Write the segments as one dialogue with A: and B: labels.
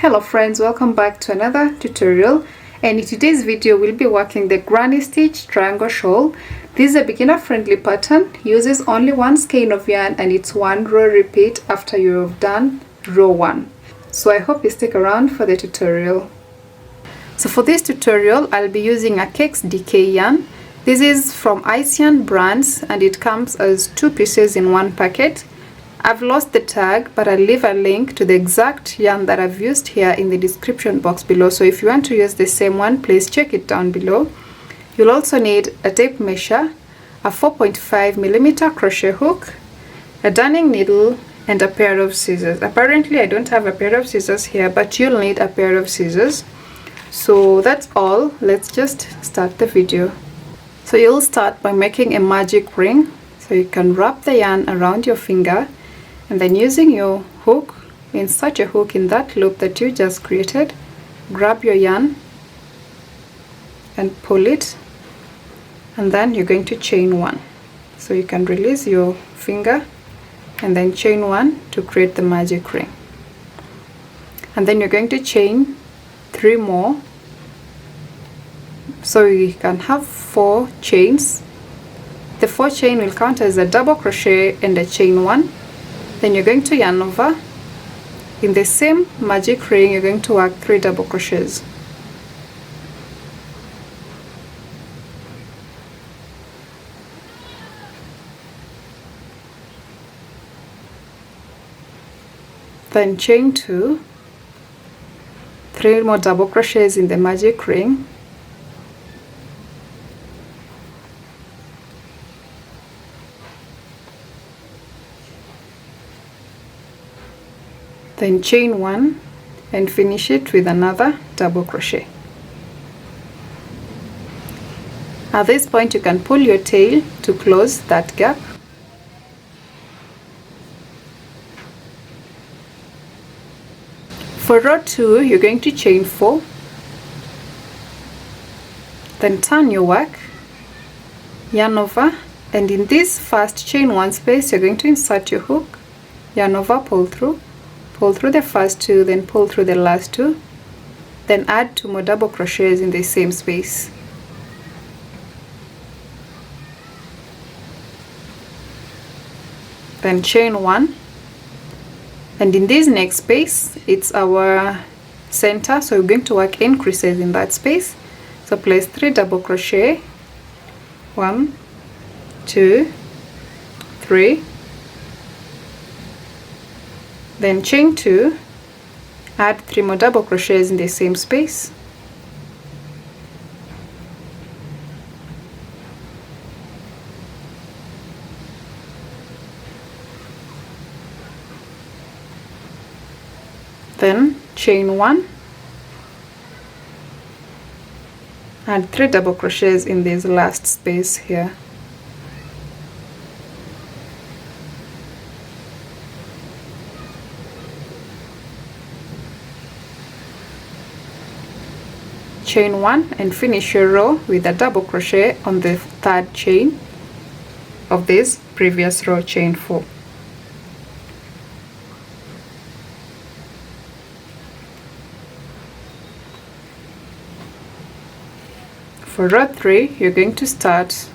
A: Hello friends, welcome back to another tutorial, and in today's video we'll be working the granny stitch triangle shawl. This is a beginner friendly pattern, uses only one skein of yarn and it's one row repeat after you've done row 1. So I hope you stick around for the tutorial. So for this tutorial I'll be using a Cakes DK yarn. This is from Ice Yarn brands and it comes as 2 pieces in one packet. I've lost the tag, but I'll leave a link to the exact yarn that I've used here in the description box below. So if you want to use the same one, please check it down below. You'll also need a tape measure, a 4.5mm crochet hook, a darning needle, and a pair of scissors. Apparently I don't have a pair of scissors here, but you'll need a pair of scissors. So that's all. Let's just start the video. So you'll start by making a magic ring. So you can wrap the yarn around your finger, and then using your hook, insert your hook in that loop that you just created, grab your yarn and pull it, and then you're going to chain 1. So you can release your finger and then chain 1 to create the magic ring. And then you're going to chain 3 more. So you can have 4 chains. The 4 chain will count as a double crochet and a chain 1. Then you're going to yarn over. In the same magic ring you're going to work 3 double crochets. Then chain 2, 3 more double crochets in the magic ring. Then chain 1 and finish it with another double crochet. At this point you can pull your tail to close that gap. For row 2 you're going to chain 4, then turn your work, yarn over, and in this first chain 1 space you're going to insert your hook, yarn over, pull through the first 2, then pull through the last 2, then add 2 more double crochets in the same space. Then chain 1, and in this next space it's our center, so we're going to work increases in that space. So place 3 double crochet, 1, 2, 3, then chain 2, add 3 more double crochets in the same space, then chain 1, add 3 double crochets in this last space here. Chain 1 and finish your row with a double crochet on the 3rd chain of this previous row, chain 4. For row 3 you're going to start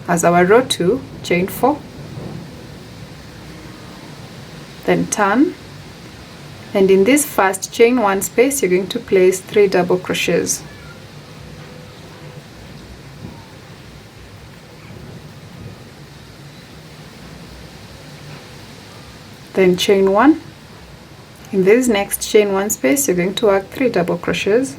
A: as our row 2, chain 4, then turn, and in this first chain 1 space you're going to place 3 double crochets. Then chain 1. In this next chain 1 space you're going to work 3 double crochets.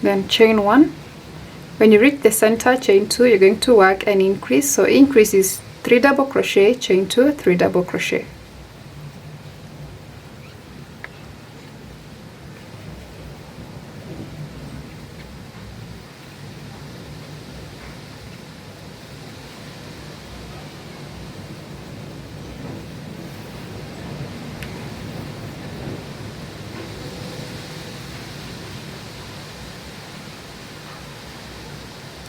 A: Then chain 1. When you reach the center, chain 2, you're going to work an increase. So increase is 3 double crochet, chain 2, 3 double crochet.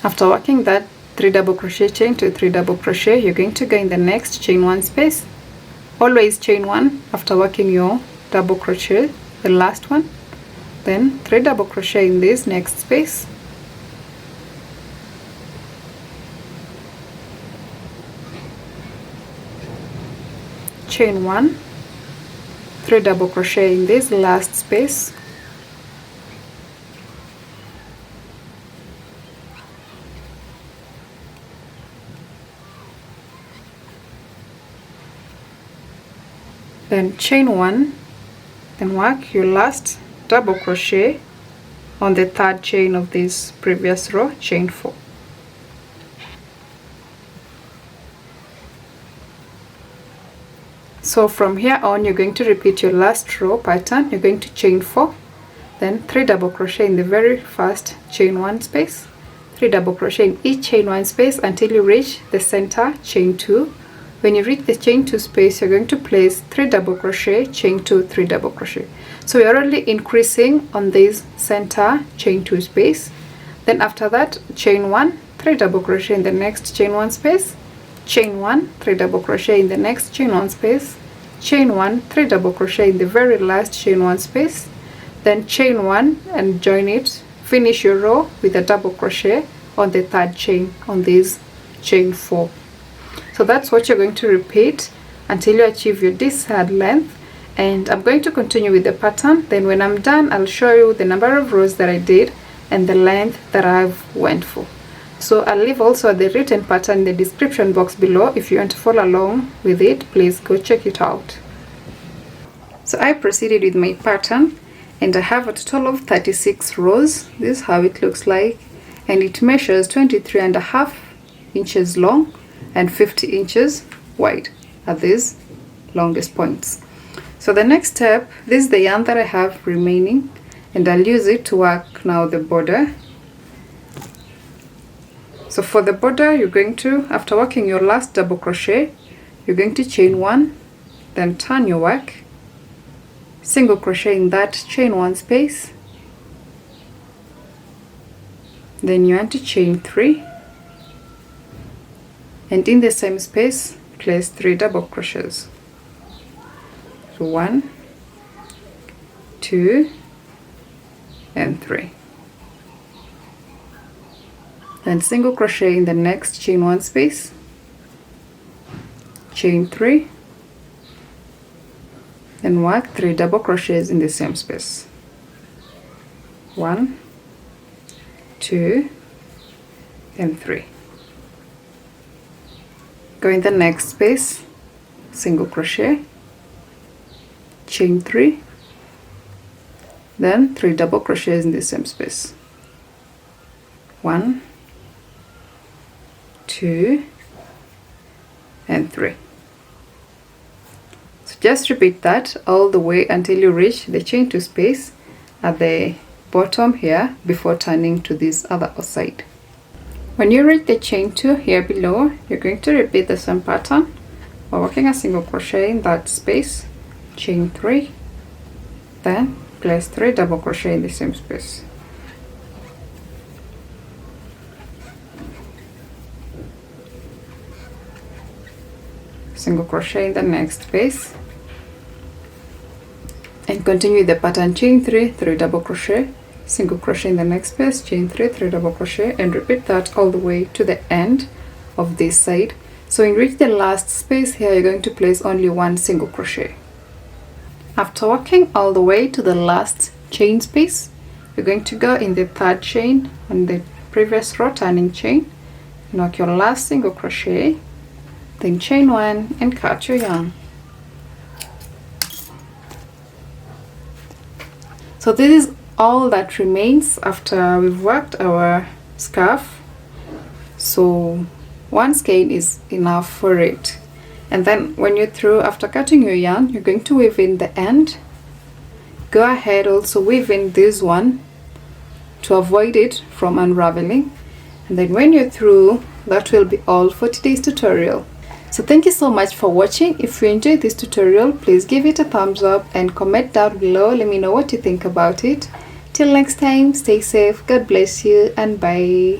A: After working that 3 double crochet, chain 2, 3 double crochet. You're going to go in the next, chain 1 space, always chain 1 after working your double crochet, the last one, then 3 double crochet in this next space, chain 1, 3 double crochet in this last space, then chain 1, then work your last double crochet on the third chain of this previous row, chain 4. So from here on, you're going to repeat your last row pattern. You're going to chain 4, then 3 double crochet in the very first chain 1 space, 3 double crochet in each chain 1 space until you reach the center, chain 2. When you reach the chain 2 space, you're going to place 3 double crochet, chain 2, 3 double crochet. So you're only increasing on this center chain 2 space. Then after that, chain 1, 3 double crochet in the next chain 1 space, chain 1, 3 double crochet in the next chain 1 space, chain 1, 3 double crochet in the very last chain 1 space, then chain 1 and join it. Finish your row with a double crochet on the third chain on this chain 4. So that's what you're going to repeat until you achieve your desired length. And I'm going to continue with the pattern. Then when I'm done, I'll show you the number of rows that I did and the length that I've went for. So I'll leave also the written pattern in the description box below. If you want to follow along with it, please go check it out. So I proceeded with my pattern and I have a total of 36 rows. This is how it looks like, and it measures 23.5 inches long and 50 inches wide at these longest points. So the next step, this is the yarn that I have remaining, and I'll use it to work now the border. So for the border, you're going to, after working your last double crochet, you're going to chain 1, then turn your work, single crochet in that chain 1 space, then you want to chain 3, and in the same space place 3 double crochets. So 1, 2 and 3, then single crochet in the next chain 1 space, chain 3, and work 3 double crochets in the same space. 1, 2 and 3. Go in the next space, single crochet, chain 3, then 3 double crochets in the same space. 1, 2 and 3. So just repeat that all the way until you reach the chain 2 space at the bottom here before turning to this other side. When you reach the chain 2 here below, you're going to repeat the same pattern by working a single crochet in that space, chain 3, then place 3 double crochet in the same space. Single crochet in the next space, and continue the pattern, chain 3, 3 double crochet, single crochet in the next space, chain 3, 3 double crochet, and repeat that all the way to the end of this side. So when you reach the last space here, you're going to place only 1 single crochet. After working all the way to the last chain space, you're going to go in the third chain on the previous row, turning chain, and work your last single crochet, then chain 1 and cut your yarn. So this is all that remains after we've worked our scarf. So 1 skein is enough for it. And then when you're through, after cutting your yarn, you're going to weave in the end. Go ahead also weave in this one to avoid it from unraveling. And then when you're through, that will be all for today's tutorial. So thank you so much for watching. If you enjoyed this tutorial, please give it a thumbs up and comment down below. Let me know what you think about it. Till next time, stay safe, God bless you, and bye.